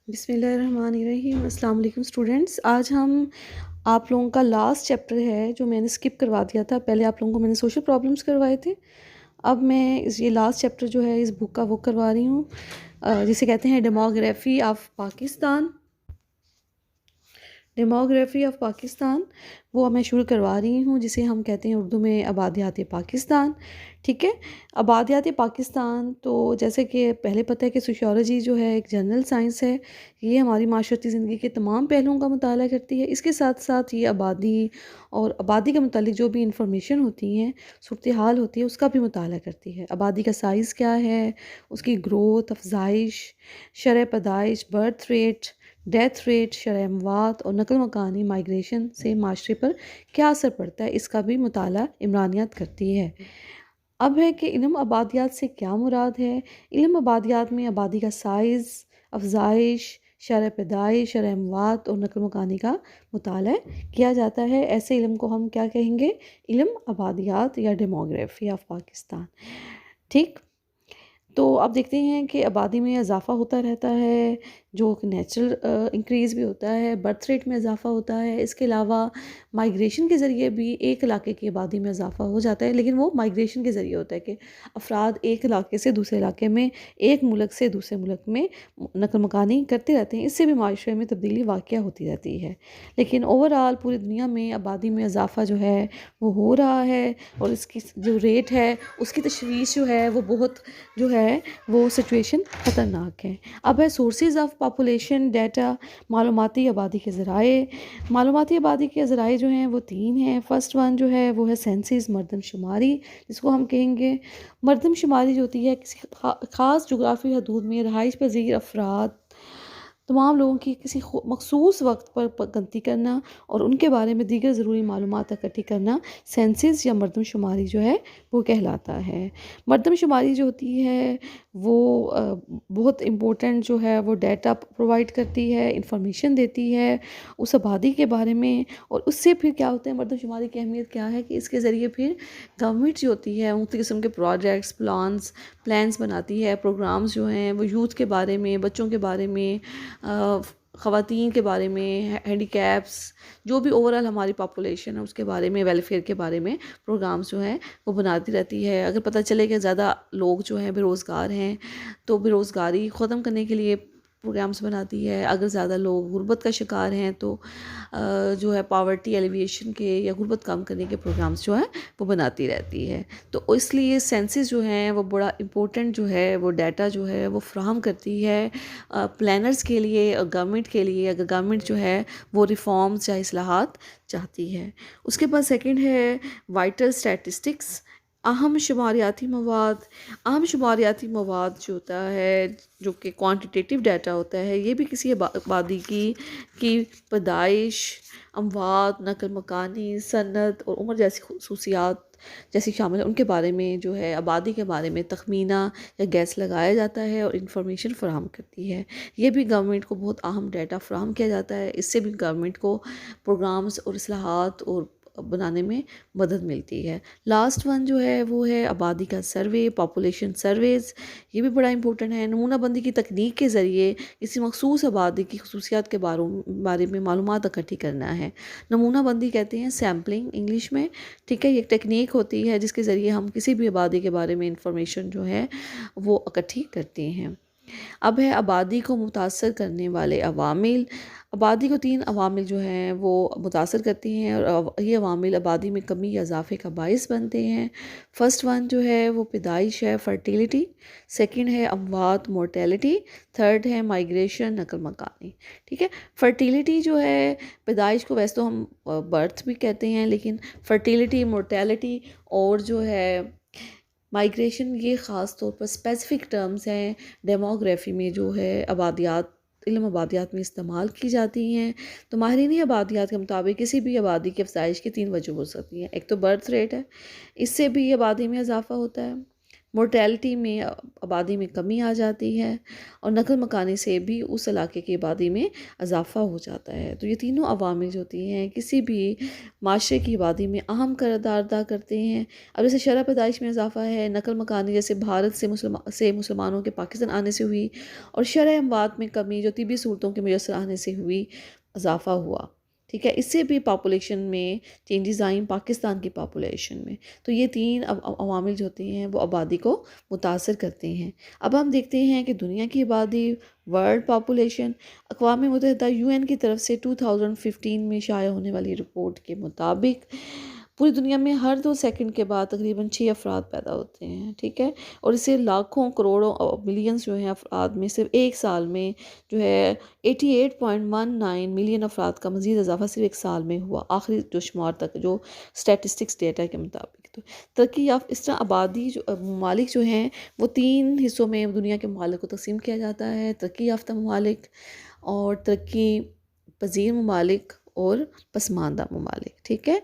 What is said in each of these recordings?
बिस्मिल्लाहिर्रहमानिर्रहीम। अस्सलाम वालेकुम स्टूडेंट्स। आज हम आप लोगों का लास्ट चैप्टर है जो मैंने स्किप करवा दिया था। पहले आप लोगों को मैंने सोशल प्रॉब्लम्स करवाए थे। अब मैं ये लास्ट चैप्टर जो है इस बुक का वो करवा रही हूँ, जिसे कहते हैं demography of Pakistan. Demography of Pakistan वो मैं शुरू करवा रही हूँ, जिसे हम कहते हैं उर्दू में आबादियात पाकिस्तान। ठीक है, आबादियात पाकिस्तान तो जैसे कि पहले पता है कि सोशियोलॉजी जो है एक जनरल साइंस है। ये हमारी माशरती ज़िंदगी के तमाम पहलुओं का मुताला करती है। इसके साथ साथ ये आबादी और आबादी के मुतालिक जो भी इंफॉर्मेशन होती हैं, सूरत हाल होती है, उसका भी मुताला करती है। आबादी का साइज़ क्या है, उसकी ग्रोथ, अफजाइश, शरह पैदाइश, बर्थ रेट, डेथ रेट, शरह अमवात और नकल मकानी माइग्रेशन से माशरे पर क्या असर पड़ता है, इसका भी मुताला इमरानियत करती है। अब है कि इल्म आबादियात से क्या मुराद है। इल्म आबादियात में आबादी का साइज़, अफजाइश, शरह पैदाइश, शरह अमवात और नकल मकानी का मुताला किया जाता है। ऐसे इल्म को हम क्या कहेंगे? इल्म आबादियात या डेमोग्राफी ऑफ पाकिस्तान। ठीक, तो अब देखते हैं कि आबादी में इजाफ़ा होता रहता है, जो नेचुरल इंक्रीज़ भी होता है, बर्थ रेट में इजाफ़ा होता है। इसके अलावा माइग्रेशन के ज़रिए भी एक इलाके की आबादी में इजाफ़ा हो जाता है, लेकिन वो माइग्रेशन के ज़रिए होता है कि अफराद एक इलाके से दूसरे इलाके में, एक मुल्क से दूसरे मुल्क में नकल मकानी करते रहते हैं। इससे भी माशरे में तब्दीली वाक़या होती रहती है। लेकिन ओवरऑल पूरी दुनिया में आबादी में इजाफ़ा जो है वो हो रहा है, और इसकी जो रेट है उसकी तशवीश जो है वो बहुत जो है वो सिचुएशन ख़तरनाक है। अब है सोर्सेज ऑफ पॉपुलेशन डाटा, मालूमाती आबादी के ज़राए। मालूमाती आबादी के ज़राए जो हैं वो 3 हैं। फर्स्ट वन जो है वो है सेंसिस, मरदमशुमारी, जिसको हम कहेंगे। मरदमशुमारी जो होती है किसी ख़ास जोग्राफी हदूद में रहाइश पज़ीर अफराद, तमाम लोगों की किसी मखसूस वक्त पर गिनती करना और उनके बारे में दीगर ज़रूरी मालूमात इकट्ठी करना सेंसिस या मरदमशुमारी जो है वो कहलाता है। मरदमशुमारी जो होती है वो बहुत इम्पोर्टेंट जो है वो डाटा प्रोवाइड करती है, इंफॉर्मेशन देती है उस आबादी के बारे में। और उससे फिर क्या होता है, मरदमशुमारी की अहमियत क्या है कि इसके ज़रिए फिर गवर्नमेंट जो होती है मुख्तलिफ़ किस्म के प्रोजेक्ट्स, प्लान्स बनाती है। प्रोग्राम्स जो हैं वो यूथ के बारे में, बच्चों के बारे में, ख़वातीन के बारे में, हैंडीकैप्स, जो भी ओवरऑल हमारी पॉपुलेशन है उसके बारे में, वेलफेयर के बारे में प्रोग्राम्स जो हैं वो बनाती रहती है। अगर पता चले कि ज़्यादा लोग जो हैं बेरोज़गार हैं तो बेरोज़गारी ख़त्म करने के लिए प्रोग्राम्स बनाती है। अगर ज़्यादा लोग गुर्बत का शिकार हैं तो जो है पावर्टी एलिविएशन के या गुर्बत कम करने के प्रोग्राम्स जो हैं वो बनाती रहती है। तो इसलिए सेंसस जो हैं वो बड़ा इम्पोर्टेंट जो है वो डाटा जो है वो फ्राहम करती है प्लानर्स के लिए और गवर्नमेंट के लिए, अगर गवर्नमेंट जो है वो रिफॉर्म्स या इस्लाहात चाहती है। उसके बाद सेकंड है वाइटल स्टैटिस्टिक्स, अहम शुमारियाती मवाद। अहम शुमारियाती मवाद जो होता है, जो कि क्वांटिटेटिव डाटा होता है, ये भी किसी आबादी की पैदाइश, अमवात, नकल मकानी, सनत और उम्र जैसी खसूसियात जैसी शामिल है, उनके बारे में जो है आबादी के बारे में तखमीना या गैस लगाया जाता है और इंफॉर्मेशन फ़राहम करती है। ये भी गवर्नमेंट को बहुत अहम डाटा फ़राहम किया जाता है। इससे भी गवर्नमेंट को प्रोग्राम्स और इस्लाहात और बनाने में मदद मिलती है। लास्ट वन जो है वो है आबादी का सर्वे, पॉपुलेशन सर्वेज़। ये भी बड़ा इंपॉर्टेंट है। नमूनाबंदी की तकनीक के ज़रिए किसी मखसूस आबादी की खसूसियात के बारे में मालूमात इकट्ठी करना है। नमूनाबंदी कहते हैं सैम्पलिंग इंग्लिश में। ठीक है, ये एक टेक्निक होती है जिसके ज़रिए हम किसी भी आबादी के बारे में इंफॉर्मेशन जो है वो इकट्ठी करते हैं। अब है आबादी को मुतासर करने वाले अवामिल। आबादी को 3 अवामिल जो हैं वो मुतासर करती हैं और ये अवामिल आबादी में कमी या इजाफे का बाइस बनते हैं। फर्स्ट वन जो है वो पैदाइश है, फर्टिलिटी। सेकंड है अमवात, मोर्टेलिटी। थर्ड है माइग्रेशन, नकल मकानी। ठीक है, फर्टिलिटी जो है, पैदाइश को वैसे तो हम बर्थ भी कहते हैं, लेकिन फर्टिलिटी, मोर्टेलिटी और जो है माइग्रेशन, ये ख़ास तौर पर स्पेसिफ़िक टर्म्स हैं डेमोग्राफी में जो है आबादियात, इल्म आबादियात में इस्तेमाल की जाती हैं। तो माहिरीन आबादियात के मुताबिक किसी भी आबादी की अफजाइश की 3 वजह हो सकती हैं। एक तो बर्थ रेट है, इससे भी आबादी में इजाफ़ा होता है। मोर्टेलिटी में आबादी में कमी आ जाती है, और नकल मकानी से भी उस इलाके की आबादी में इजाफ़ा हो जाता है। तो ये तीनों अवामिल जो होती हैं किसी भी माशरे की आबादी में अहम किरदार अदा करते हैं। अब जैसे शरह पैदाइश में इजाफ़ा है, नकल मकानी जैसे भारत से मुसलमानों के पाकिस्तान आने से हुई, और शरह अमवात में कमी जो तिब्बी सूरतों के मुयस्सर आने से हुई, इजाफ़ा हुआ। ठीक है, इससे भी पॉपुलेशन में चेंजेस आई पाकिस्तान की पॉपुलेशन में। तो ये तीन अवामिल जो होते हैं वो आबादी को मुतासर करते हैं। अब हम देखते हैं कि दुनिया की आबादी, वर्ल्ड पॉपुलेशन, अक़वाम मुत्तहिदा यूएन की तरफ से 2015 में शाया होने वाली रिपोर्ट के मुताबिक पूरी दुनिया में हर 2 सेकंड के बाद तकरीबन 6 अफराद पैदा होते हैं। ठीक है, और इसे लाखों करोड़ों बिलियंस जो हैं अफराद में सिर्फ एक साल में जो है 88.19 मिलियन अफराद का मज़ीद इजाफा सिर्फ एक साल में हुआ, आखिरी जो शुमार तक जो स्टैटिस्टिक्स डेटा के मुताबिक। तो तरक्की याफ़्ता इस तरह आबादी जो ममालिक जो हैं वो 3 हिस्सों में दुनिया के ममालिक को तकसीम किया जाता है: तरक्की याफ़्ता ममालिक, और तरक्की पज़ीर ममालिक, और पसमानदा ममालिक। ठीक है,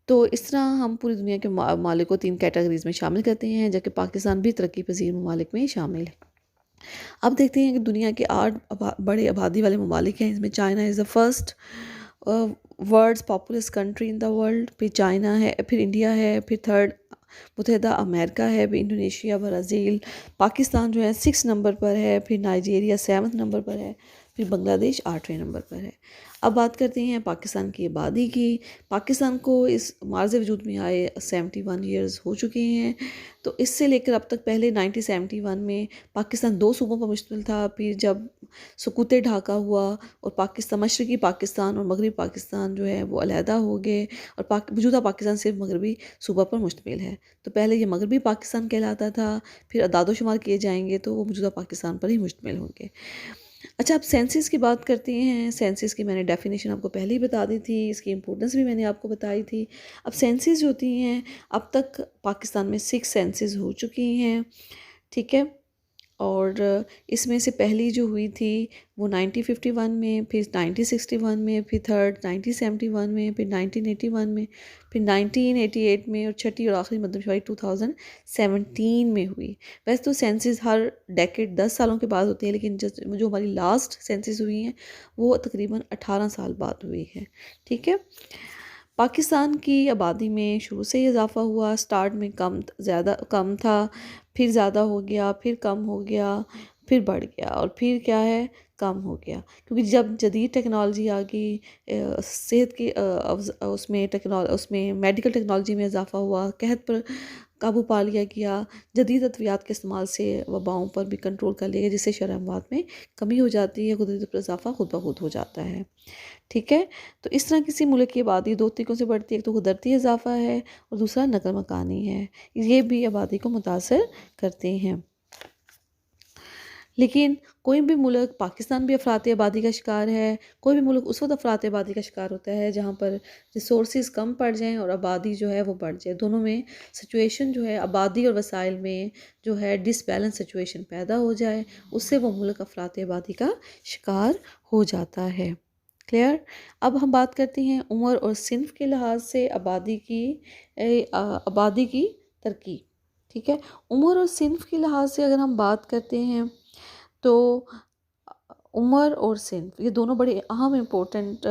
तो इस तरह हम पूरी दुनिया के ममालिक को 3 कैटेगरीज़ में शामिल करते हैं, जबकि पाकिस्तान भी तरक्की पज़ीर ममालिक में शामिल है। अब देखते हैं कि दुनिया के 8 बड़े आबादी वाले ममालिक हैं। इसमें China is the first world's populous country in the world, फिर चाइना है, फिर इंडिया है, फिर थर्ड मुत्तहिदा अमेरिका है, फिर इंडोनेशिया, ब्राज़ील, पाकिस्तान जो है 6 नंबर पर है, फिर नाइजीरिया 7 नंबर पर है, फिर बांग्लादेश 8वें नंबर पर है। अब बात करते हैं पाकिस्तान की आबादी की। पाकिस्तान को इस मार्ज़ वजूद में आए 71 ईयर्स हो चुके हैं। तो इससे लेकर अब तक पहले 1971 में पाकिस्तान 2 सूबों पर मुश्तमिल था। फिर जब सुकूत ढाका हुआ और पाकिस्तान, मशरक़ी पाकिस्तान और मगरबी पाकिस्तान जो है वो अलहदा हो गए, और मौजूदा पाकिस्तान सिर्फ मगरबी सूबा पर मुश्तमिल है। तो पहले ये मगरबी पाकिस्तान कहलाता था, फिर अदादोशुमार किए जाएंगे तो वो मौजूदा पाकिस्तान पर ही मुश्तमिल होंगे। अच्छा, अब सेंसिस की बात करते हैं। सेंसिस की मैंने डेफिनेशन आपको पहले ही बता दी थी, इसकी इंपॉर्टेंस भी मैंने आपको बताई थी। अब सेंसिस जो होती हैं, अब तक पाकिस्तान में 6 सेंसिस हो चुकी हैं। ठीक है, और इसमें से पहली जो हुई थी वो 1951 में, फिर 1961 में, फिर थर्ड 1971 में, फिर 1981 में, फिर 1988 में, और छठी और आखिरी मरदमशुमारी 2017 में हुई। वैसे तो सेंसिस हर डेकेड 10 सालों के बाद होती है, लेकिन जो हमारी लास्ट सेंसिस हुई हैं वो तकरीबन 18 साल बाद हुई है। ठीक है, पाकिस्तान की आबादी में शुरू से ही इजाफ़ा हुआ। स्टार्ट में कम था, फिर ज़्यादा हो गया, फिर कम हो गया, फिर बढ़ गया, और फिर क्या है, कम हो गया। क्योंकि जब जदीद टेक्नोलॉजी आ गई, सेहत की उसमें मेडिकल टेक्नोलॉजी में इजाफ़ा हुआ, कहत पर काबू पा लिया गया, जदीद अद्वियात के इस्तेमाल से वबाओं पर भी कंट्रोल कर लिया गया, जिससे शरह अमवात में कमी हो जाती है, कुदरती पर इजाफ़ा खुद ब खुद हो जाता है। ठीक है, तो इस तरह किसी मुल्क की आबादी 2 तरीक़ों से बढ़ती है। एक तो कुदरती इजाफ़ा है, और दूसरा नकल मकानी है। ये भी आबादी को मुतासर करते हैं। लेकिन कोई भी मुल्क, पाकिस्तान भी अफरात आबादी का शिकार है। कोई भी मुल्क उस वक्त अफरात आबादी का शिकार होता है जहाँ पर रिसोर्सेज कम पड़ जाएँ और आबादी जो है वो बढ़ जाए। दोनों में सिचुएशन जो है, आबादी और वसाइल में जो है डिसबैलेंस सिचुएशन पैदा हो जाए, उससे वो मुल्क अफरात आबादी का शिकार हो जाता है। क्लियर। अब हम बात करते हैं उम्र और सिन्फ के लिहाज से आबादी की तरक्की। ठीक है, उम्र और सिन्फ के लिहाज से अगर हम बात करते हैं तो उम्र और सिन्फ ये दोनों बड़े अहम इम्पोर्टेंट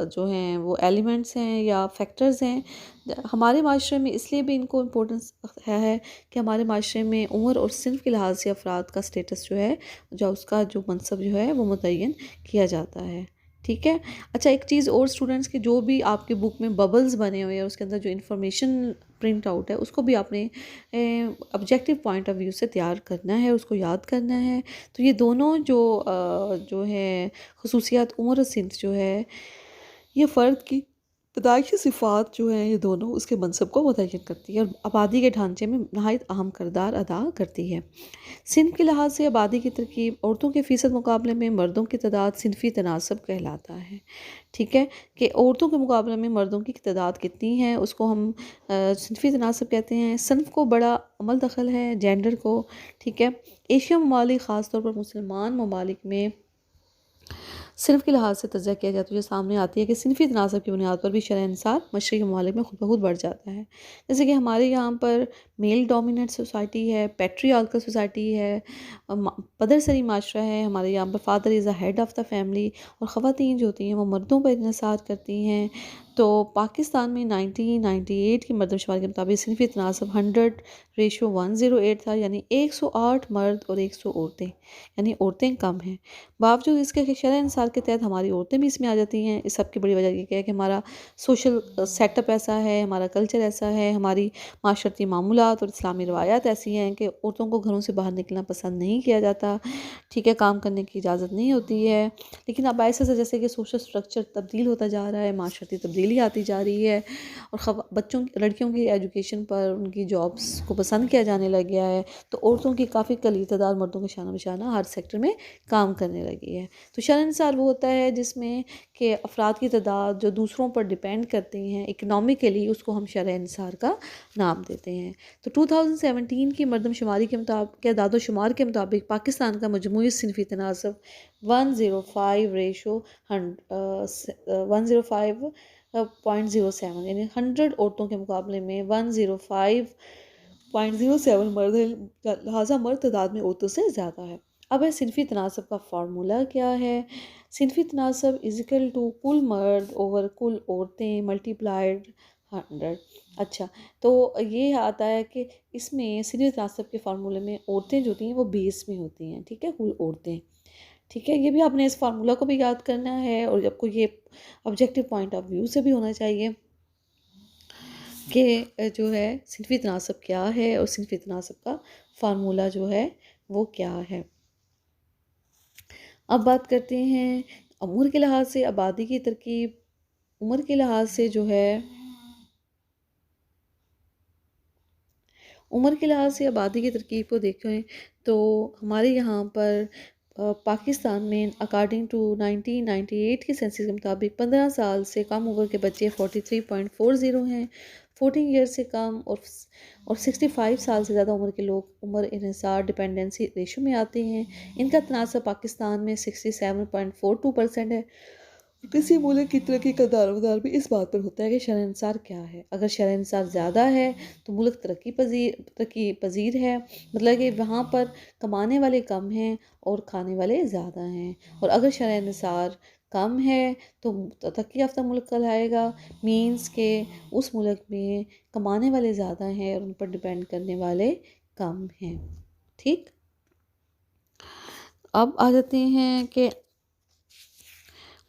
जो हैं वो एलिमेंट्स हैं या फैक्टर्स हैं हमारे माशरे में। इसलिए भी इनको इम्पोर्टेंस है कि हमारे माशरे में उम्र और सिन्फ के लिहाज से अफराद का स्टेटस जो है, जो उसका जो मनसब जो है वो मुतय्यन किया जाता है। ठीक है। अच्छा, एक चीज़ और स्टूडेंट्स की, जो भी आपके बुक में बबल्स बने हुए हैं उसके अंदर जो इन्फॉर्मेशन प्रिंट आउट है उसको भी आपने ऑब्जेक्टिव पॉइंट ऑफ व्यू से तैयार करना है, उसको याद करना है। तो ये दोनों जो है खसूसियात उम्र और सिन्फ जो है, ये फ़र्द की पैदाइशी सिफ़ात जो हैं ये दोनों उसके मनसब को मुतय्यन करती है और आबादी के ढांचे में नहायत अहम किरदार अदा करती है। सिन्फ के लिहाज से आबादी की तरकीब, औरतों के फ़ीसद मुकाबले में मर्दों की तादाद सिनफ़ी तनासब कहलाता है। ठीक है, कि औरतों के मुकाबले में मर्दों की तादाद कितनी है उसको हम सिनफ़ी तनासब कहते हैं। सन्फ़ को बड़ा अमल दखल है, जेंडर को। ठीक है, एशिया ममालिक ख़ास तौर पर मुसलमान ममालिक में सिन्फ के लिहाज से तज़किया किया जाता है, जो सामने आती है कि सिनफ़ी तनासब की बुनियाद पर भी शरह-ए-निसाब मशरक़ी ममालिक में खुद ब खुद बढ़ जाता है। जैसे कि हमारे यहाँ पर मेल डोमिनेंट सोसाइटी है, पैट्रियार्कल सोसाइटी है, पदरसरी माशरा है। हमारे यहाँ पर father is the head of the family और ख़वातीन जो होती हैं वो मर्दों पर इन्हिसार करती हैं। तो पाकिस्तान में 1998 की मरदमशुमारी के मुताबिक सिनफ़ी तनासब 100:108 था, यानी 108 मर्द और 100 औरतें, यानी औरतें कम हैं। बावजूद इसके कि शरअ इंसार के तहत हमारी औरतें भी इसमें आ जाती हैं। इस सब की बड़ी वजह ये है कि हमारा सोशल सेटअप ऐसा है, हमारा कल्चर ऐसा है, हमारी माशरती मामूलात और इस्लामी रवायात ऐसी हैं कि औरतों को घरों से बाहर निकलना पसंद नहीं किया जाता, ठीक है, काम करने की इजाज़त नहीं होती है। लेकिन अब ऐसे जैसे कि सोशल स्ट्रक्चर तब्दील होता जा रहा है, माशरती तब्दीली आती जा रही है और लड़कियों की एजुकेशन पर उनकी जॉब्स को पसंद किया जाने लग गया है, तो औरतों की काफ़ी कलील तादाद मर्दों के शाना बिशाना हर सेक्टर में काम करने लगी है। तो शर्मसार वो होता है जिसमें कि अफराद की तादाद जो दूसरों पर डिपेंड करते हैं इकनॉमिकली, उसको हम शर्मसार का नाम देते हैं। तो 2017 की मरदमशुमारी के मुताबिक, दादोशुमार के मुताबिक पाकिस्तान का मजमूई सिनफ़ी तनासब 105:105.07, यानी 100 औरतों के मुकाबले में 105.07 मर्द हैं, लिहाजा मर्द तादाद में औरतों से ज़्यादा है। अब है सिनफ़ी तनासब का फार्मूला क्या है। सिनफ़ी तनासब इज़िकल टू कुल मर्द ओवर कुल औरतें मल्टीप्लाइड 100। अच्छा, तो ये आता है कि इसमें सिनफ़ी तनासब के फार्मूले में औरतें जो होती हैं वो बेस में होती हैं, ठीक है, कुल औरतें, ठीक है। ये भी आपने इस फार्मूला को भी याद करना है और आपको ये ऑब्जेक्टिव पॉइंट ऑफ व्यू से भी होना चाहिए कि जो है सिनफ़ी तनासब क्या है और सिनफ़ी तनासब का फार्मूला जो है वो क्या है। अब बात करते हैं उम्र के लिहाज से आबादी की तरकीब। उम्र के लिहाज से जो है उम्र के लिहाज से आबादी की तरकीब को देखें तो हमारे यहाँ पर पाकिस्तान में अकॉर्डिंग टू 1998 के सेंसस के मुताबिक 15 साल से कम उम्र के बच्चे 43.40 हैं, 14 ईयर से कम और 65 साल से ज़्यादा उम्र के लोग उम्र इन्हिसार डिपेंडेंसी रेशो में आते हैं। इनका तनासब पाकिस्तान में 67.42% है। किसी मुल्क की तरक्की का दारोमदार भी इस बात पर होता है कि शरअंसार क्या है। अगर शरअंसार ज़्यादा है तो मुल्क तरक्की पजीर है, मतलब कि वहाँ पर कमाने वाले कम हैं और खाने वाले ज़्यादा हैं। और अगर शरअंसार कम है तो तरक्की याफ्ता मुल्क कहलाएगा, मीन्स के उस मुल्क में कमाने वाले ज़्यादा हैं और उन पर डिपेंड करने वाले कम हैं, ठीक। अब आ जाते हैं कि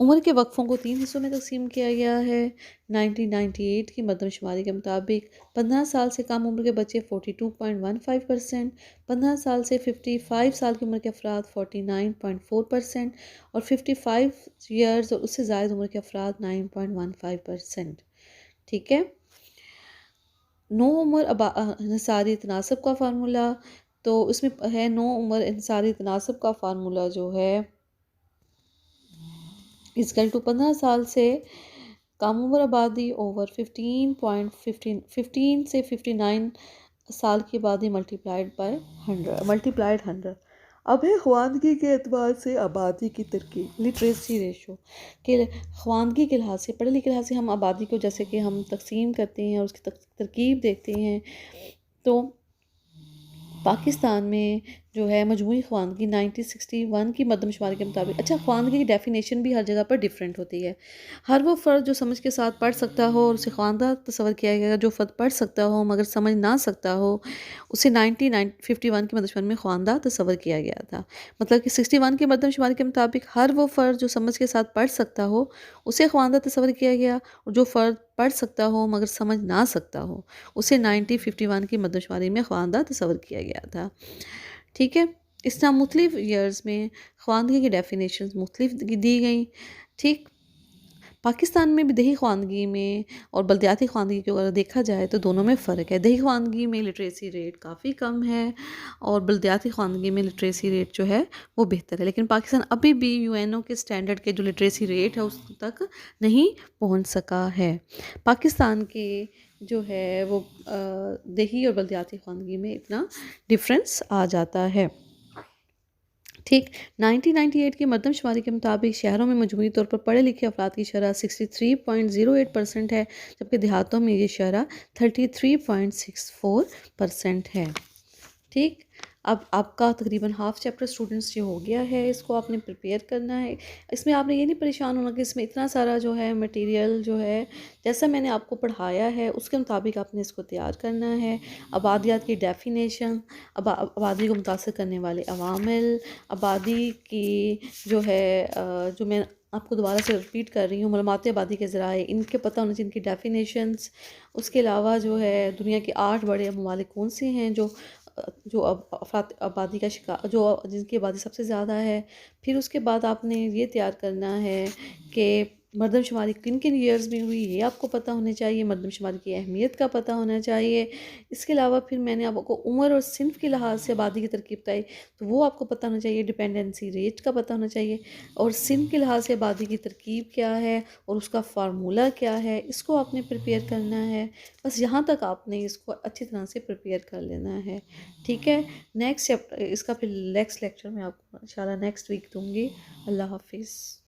उम्र के वक्फ़ों को 3 हिस्सों में तकसीम किया गया है। 1998 की मरदमशुमारी के मुताबिक 15 साल से कम उम्र के बच्चे 42.15%, 15 साल से 55 साल की उम्र के अफराद 49.4% और 55 ईयर्स और उससे ज़ायद उम्र के अफराद 9.15%, ठीक है। नो उम्र इंसारी तनासब का फार्मूला, तो उसमें है नो उम्र इंसारी तनासब का फार्मूला जो है इज़कल टू 15 साल से कम उम्र आबादी ओवर 15 से 59 साल की आबादी मल्टीप्लाइड 100। अब है ख्वानगी के एतबार से आबादी की तरकीब, लिटरेसी रेशो के ख्वानगी के लिहाज से, पढ़े लिखे के लिहाज से हम आबादी को जैसे कि हम तकसीम करते हैं और उसकी तरकीब देखते हैं। तो पाकिस्तान में जो है मजमूई ख्वानगी 1961 की मरदमशुमारी के मुताबिक, अच्छा, ख्वानगी की डेफिनेशन भी हर जगह पर डिफरेंट होती है। हर वो फ़र्द जो समझ के साथ पढ़ सकता हो और उसे ख्वानदा तस्वर किया गया, जो फ़र्द पढ़ सकता हो मगर समझ ना सकता हो, उसे 1951 की मरदमशुमारी में ख्वानदा तस्वर किया गया था। मतलब कि 61 की मरदमशुमारी के मुताबिक हर वो फ़र्द जो समझ के साथ पढ़ सकता हो उसे ख्वानदा तस्वर किया गया, और जो फ़र्द पढ़ सकता हो मगर समझ ना सकता हो उसे 1951 की मरदमशुमारी में ख्वानदा तस्वर किया गया था, ठीक है। इस तरह मुख्तलिफ ईयर्स में ख्वानगी की डेफिनेशन मुख्तलिफ दी गई, ठीक। पाकिस्तान में भी दही ख्वानगी में और बल्दियाती ख्वानगी को अगर देखा जाए तो दोनों में फ़र्क है। दही ख्वानगी में लिटरेसी रेट काफ़ी कम है और बल्दियाती ख्वानगी में लिटरेसी रेट जो है वो बेहतर है, लेकिन पाकिस्तान अभी भी यूएनओ के स्टैंडर्ड के जो लिटरेसी रेट है उस तक नहीं पहुंच सका है। पाकिस्तान के जो है वो दही और बल्दियाती ख्वानगी में इतना डिफरेंस आ जाता है। ठीक। 1998 की मरदमशुमारी के मुताबिक शहरों में मजमूई तौर पर पढ़े लिखे अफराद की शरह 63.08% है, जबकि देहातों में ये शरह 33.64% है। ठीक। अब आपका तकरीबन हाफ़ चैप्टर स्टूडेंट्स जो हो गया है, इसको आपने प्रिपेयर करना है। इसमें आपने ये नहीं परेशान होना कि इसमें इतना सारा जो है मटेरियल जो है, जैसा मैंने आपको पढ़ाया है उसके मुताबिक आपने इसको तैयार करना है। आबादियात की डेफिनेशन, आबादी को मुतासर करने वाले अवामिल, आबादी की जो है जो मैं आपको दोबारा से रिपीट कर रही हूँ, मालूमाती आबादी के ज़राए, इनके पता होने चाहिए, इनकी डेफिनेशंस। उसके अलावा जो है दुनिया के 8 बड़े ममालिक कौन से हैं जो अफरात आबादी का शिकार, जो जिनकी आबादी सबसे ज़्यादा है। फिर उसके बाद आपने ये तैयार करना है कि मरदमशुमारी किन किन ईयर्स में हुई, ये आपको पता होना चाहिए। मरदमशुमारी की अहमियत का पता होना चाहिए। इसके अलावा फिर मैंने आपको उम्र और सिन्फ के लिहाज से आबादी की तरकीब बताई, तो वो आपको पता होना चाहिए। डिपेंडेंसी रेट का पता होना चाहिए, और सिन्फ के लिहाज से आबादी की तरकीब क्या है और उसका फार्मूला क्या है, इसको आपने प्रिपेयर करना है। बस यहाँ तक आपने इसको अच्छी तरह से प्रिपेयर कर लेना है। ठीक है। नेक्स्ट चैप्टर इसका फिर नेक्स्ट लेक्चर मैं आपको इंशाल्लाह नेक्स्ट वीक दूँगी। अल्लाह हाफ़िज़।